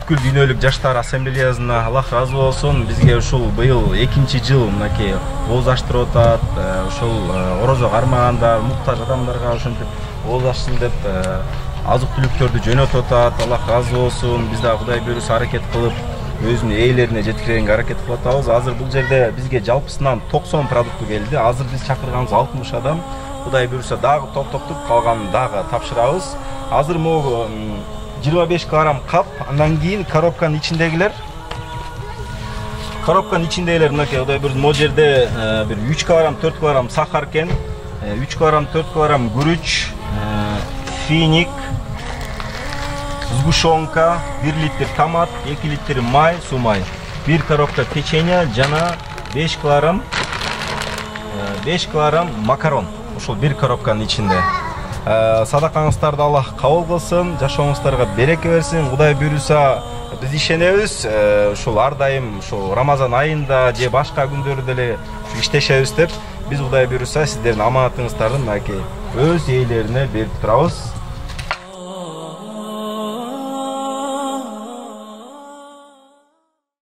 бүткүл дүйнөлүк жаштар ассамблеясына Аллах разы болсун. Бизге ушул быйыл 2-жыл мынакей ооз аштырып атат. Ушул орозо кармагандар, муктаж адамдарга ошентип ооз ашсын деп азык-түлүктөрдү жөнөтүп атат. Аллах разы болсун. Биз да Кудай буйруса аракет кылып өзүнүн ээлерине жеткиренге аракет кылып атабыз. Азыр бул жерде бизге жалпысынан 90 продукты келди. Азыр биз чакырганыбыз 60 адам. Кудай буйруса дагы топтоптуп калганын дагы тапшырабыз. Азыр могу 25 килограмм кап, андан кийин коробканын ичиндегилер мынакей Кудай буйруса могу жерде бир 3 килограмм, 4 килограмм сахар экен, 3 килограмм, 4 килограмм күрүч, финик, сгущенка, 1 литр томат, 2 литр май, сумай, 1 коробка печенье жана 5 килограмм макарон. Ушул 1 коробканын ичинде. Садакаңыздарды Аллах кабыл кылсын, жашооңуздарга береке берсин. Кудай буйруса биз ишенебиз, ушул ар дайым ушул Рамазан айында же башка күндөрү деле иштешебиз деп. Биз Кудай буйруса сиздердин аманатыңыздарды мынакей өз ээлерине берип турабыз.